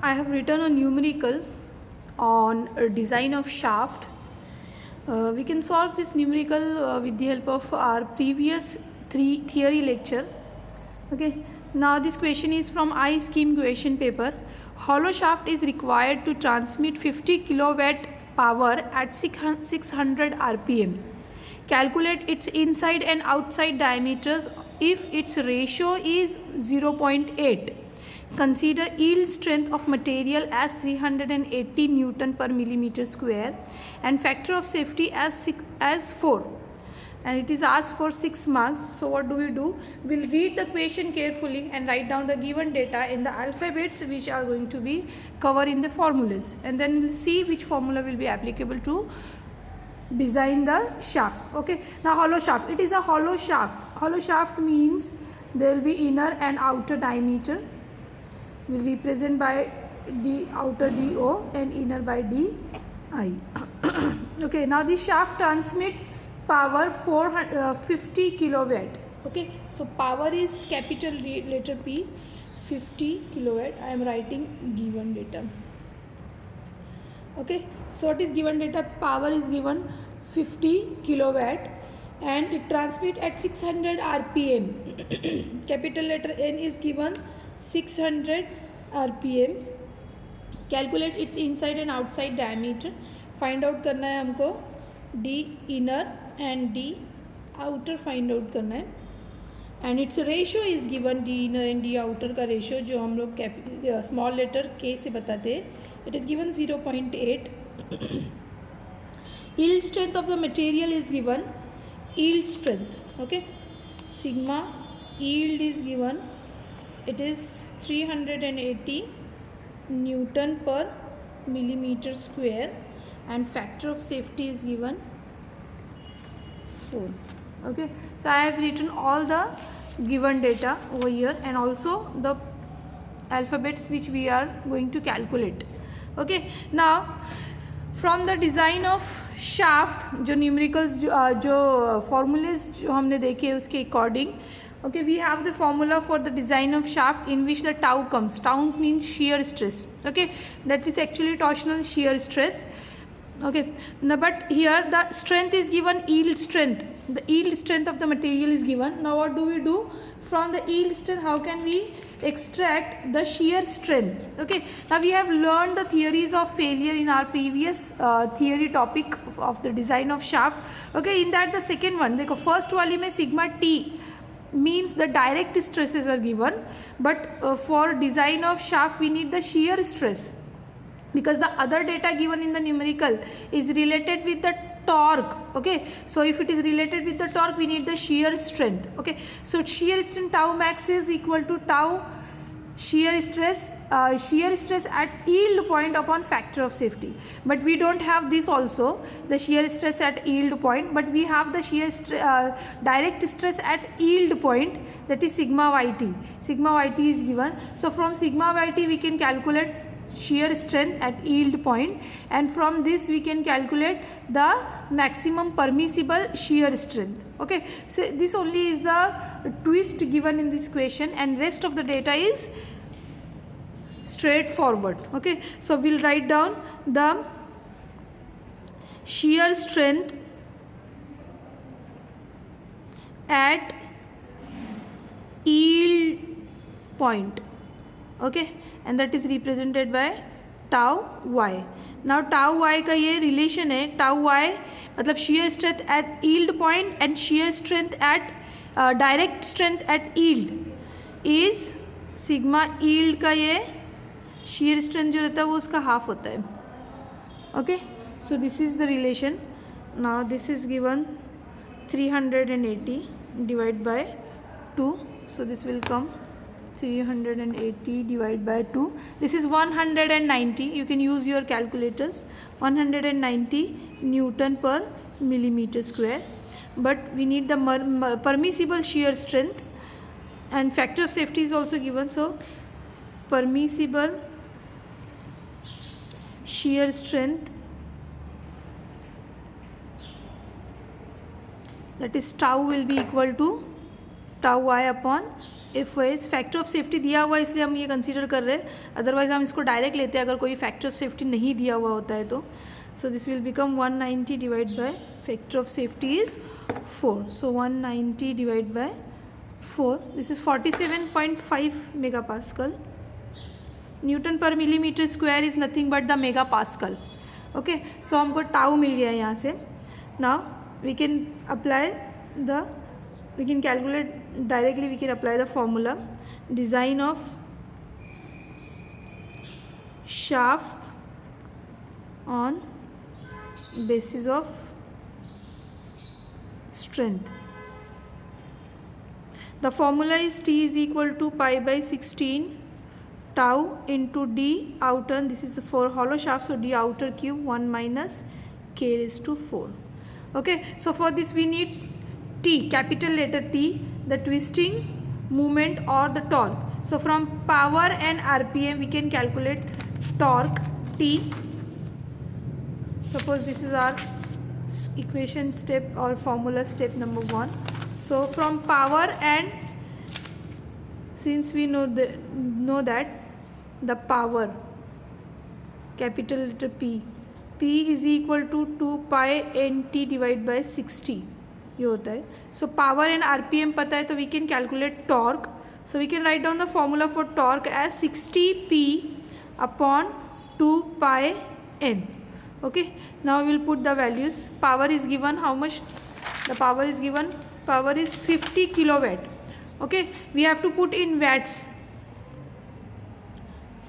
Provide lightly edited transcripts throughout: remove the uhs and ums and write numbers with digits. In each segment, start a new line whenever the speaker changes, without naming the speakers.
I have written a numerical on design of shaft. We can solve this numerical with the help of our previous theory lecture. Okay, now this question is from I-Scheme question paper. Hollow shaft is required to transmit 50 kilowatt power at 600 rpm. Calculate its inside and outside diameters if its ratio is 0.8. Consider yield strength of material as 380 Newton per millimeter square and factor of safety as 4. And it is asked for 6 marks. So what do? We'll read the question carefully and write down the given data in the alphabets which are going to be covered in the formulas. And then we'll see which formula will be applicable to design the shaft. Okay, now hollow shaft. It is a hollow shaft. Hollow shaft means there will be inner and outer diameter. Will represent by the outer DO and inner by DI. Okay, now this shaft transmit power 50 kilowatt. Okay, so power is capital letter P, 50 kilowatt. I am writing given data. Okay, so what is given data? Power is given 50 kilowatt and it transmit at 600 rpm. Capital letter N is given 600 rpm. Calculate its inside and outside diameter. Find out करना है हमको D inner and D outer find out करना है. And its ratio is given, D inner and D outer का ratio जो हम लोग small letter K से बताते हैं. It is given 0.8. Yield strength of the material is given. Yield strength. Okay. Sigma yield is given. It is 380 Newton per millimeter square and factor of safety is given 4. Okay, so I have written all the given data over here and also the alphabets which we are going to calculate. Okay, now from the design of shaft जो numericals जो formulas जो हमने देखे उसके according. Okay, we have the formula for the design of shaft in which the tau comes. Tau means shear stress. Okay, that is actually torsional shear stress. Okay, now but here the strength is given, yield strength. The yield strength of the material is given. Now what do? From the yield strength, how can we extract the shear strength? Okay, now we have learned the theories of failure in our previous theory topic of the design of shaft. Okay, in that the second one, देखो first वाली में sigma T means the direct stresses are given, but for design of shaft we need the shear stress because the other data given in the numerical is related with the torque. Okay, so if it is related with the torque we need the shear strength. Okay, so shear strength tau max is equal to tau shear stress at yield point upon factor of safety, but we don't have this also, the shear stress at yield point, but we have the direct stress at yield point, that is sigma yt. Sigma yt is given, so from sigma yt we can calculate shear strength at yield point, and from this we can calculate the maximum permissible shear strength. Okay, so this only is the twist given in this question and rest of the data is straightforward. Okay, so we'll write down the shear strength at yield point. Okay, and that is represented by tau y. Now tau y का ये relation है, tau y मतलब shear strength at yield point and shear strength at direct strength at yield is sigma yield का ये shear strength जो रहता है वो उसका half होता है. Okay, so this is the relation. Now this is given 380 divided by 2, so this will come 380 divided by 2. This is 190. You can use your calculators. 190 Newton per millimeter square. But we need the permissible shear strength and factor of safety is also given. So permissible shear strength, that is tau will be equal to tau y upon if wise factor of safety दिया हुआ है इसलिए हम ये consider कर रहे हैं, otherwise हम इसको डायरेक्ट लेते हैं अगर कोई फैक्टर ऑफ सेफ्टी नहीं दिया हुआ होता है तो. So this will become 190 divide by factor of safety is 4. So 190 divide by 4, this is 47.5 mega pascal. Newton पर millimetre square is nothing but the mega pascal. Okay, so हमको tau मिल गया यहाँ से. Now we can apply the, we can calculate directly, we can apply the formula. Design of shaft on basis of strength. The formula is T is equal to pi by 16 tau into D outer, this is for hollow shaft, so D outer cube 1 minus k raised to 4. Okay, so for this we need T, capital letter T, the twisting moment or the torque. So from power and RPM we can calculate torque T. Suppose this is our equation step or formula step number 1. So from power, and since we know that the power, capital letter P is equal to 2 pi nt divided by 60 ये होता है. So power and RPM पता है तो we can calculate torque. So we can write down the formula for torque as 60p upon 2 pi n. Okay, now will put the values. Power is given, how much the power is given, power is 50 kilowatt. Okay, we have to put in watts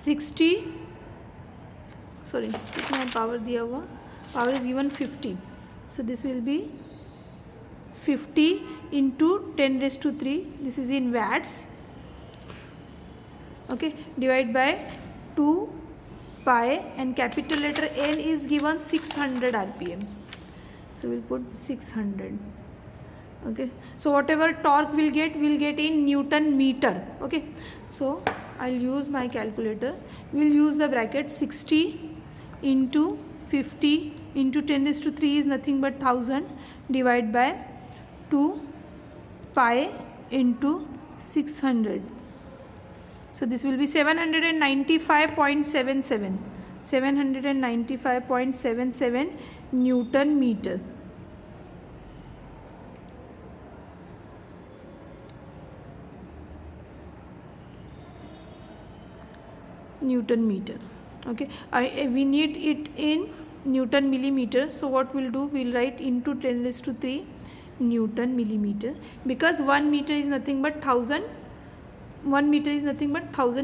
60, sorry कितना power दिया हुआ, power is given 50. So this will be 50 into 10 raised to 3, this is in watts. Okay, divide by 2 pi and capital letter N is given 600 rpm, so we'll put 600. Okay, so whatever torque we'll get in Newton meter. Okay, so I'll use my calculator. We'll use the bracket 60 into 50 into 10 raised to 3 is nothing but 1000 divide by 2 pi into 600. So this will be 795.77 795.77 Newton meter. Newton meter. Okay, we need it in Newton millimeter. So what we'll do, we'll write into 10 raised to 3 Newton millimeter, because 1 meter is nothing but 1000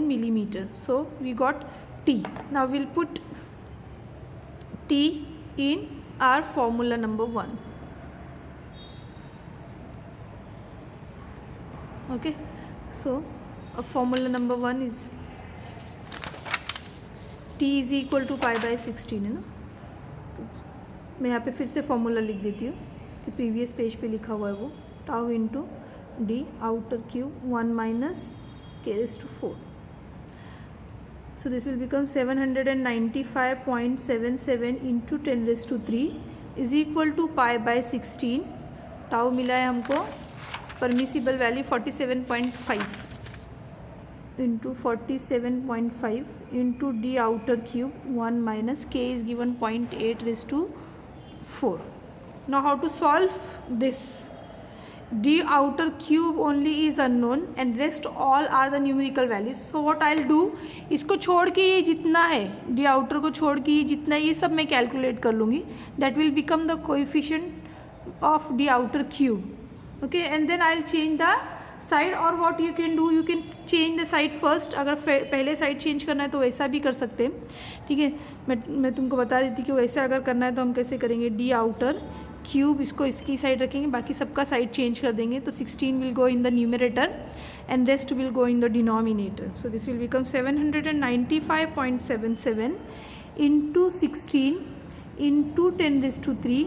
millimeter. So we got T. Now we'll put T in our formula number 1. Okay, so formula number 1 is T is equal to pi by 16 है ना. मैं यहाँ पे फिर से formula लिख देती हूँ कि प्रीवियस पेज पे लिखा हुआ है वो. Tau into D outer cube 1 minus K raise to 4. So this will become 795.77 into 10 raise to 3 is equal to pi by 16. Tau मिला है हमको permissible value 47.5 into 47.5 into D outer cube 1 minus K is given 0.8 raise to 4. Now how to solve this? D outer cube only is unknown and rest all are the numerical values. So what I'll do, इसको छोड़ के ये जितना है, D outer को छोड़ के ये जितना, ये सब मैं कैलकुलेट कर लूँगी. That will become the coefficient of D outer cube. Okay, and then I'll change the side. और what you can do, you can change the side first. अगर पहले साइड चेंज करना है तो वैसा भी कर सकते हैं. ठीक है, मैं तुमको बता देती कि वैसा अगर करना है तो हम कैसे करेंगे. डी आउटर क्यूब इसको इसकी साइड रखेंगे, बाकी सबका साइड चेंज कर देंगे. तो 16 will go in the numerator and rest will go in the denominator. So this will become 795.77 into 16 into 10 raise to 3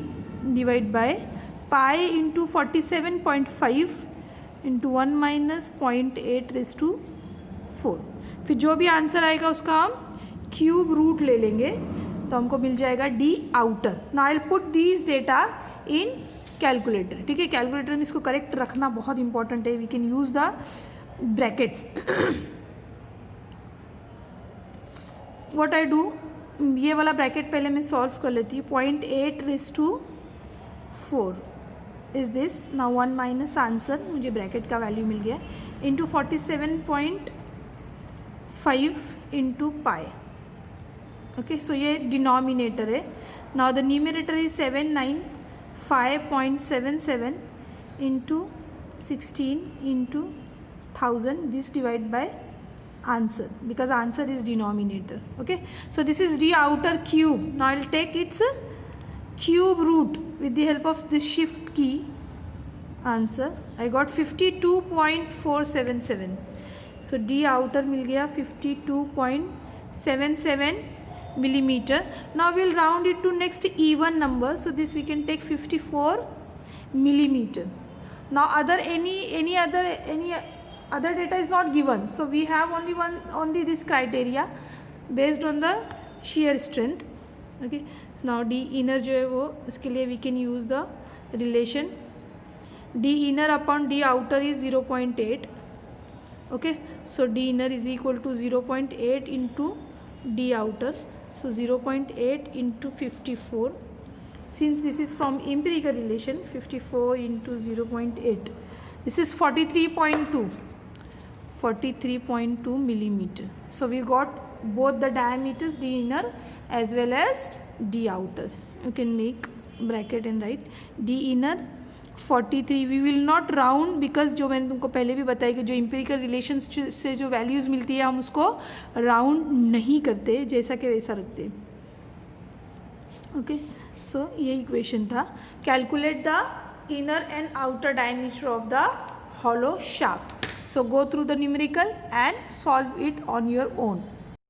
divide by pi into 47.5 into 1 minus 0.8 raise to 4. फिर जो भी answer आएगा उसका हम cube root ले लेंगे तो हमको मिल जाएगा D outer. Now I will put these data in calculator. ठीक है, कैलकुलेटर में इसको करेक्ट रखना बहुत इंपॉर्टेंट है. We can use the brackets. What I do, ये वाला ब्रैकेट पहले मैं सॉल्व कर लेती हूँ. 0.8/4 is this. Now 1 minus answer, मुझे ब्रैकेट का वैल्यू मिल गया, इंटू 47.5 इंटू पाई. ओके, सो ये डिनोमिनेटर है. Now the numerator is 795.77 into 16 into 1000. This divide by answer because answer is denominator. Okay, so this is d outer cube. Now I'll take its cube root with the help of this shift key. Answer I got 52.477. so d outer मिल गया 52.77 millimeter. Now we'll round it to next even number, so this we can take 54 millimeter. Now any other data is not given, so we have only this criteria based on the shear strength. Okay, so now d inner जो है वो, उसके लिए we can use the relation d inner upon d outer is 0.8. okay, so d inner is equal to 0.8 into d outer, so 0.8 into 54. Since this is from empirical relation, 54 into 0.8, this is 43.2 millimeter. So we got both the diameters, d inner as well as d outer. You can make bracket and write d inner 43. We will not round because जो मैंने तुमको पहले भी बताया कि जो empirical relations से जो values मिलती है हम उसको round नहीं करते, जैसा कि वैसा रखते. ओके, सो ये इक्वेशन था. Calculate the inner and outer diameter of the hollow shaft. So go through the numerical and solve it on your own.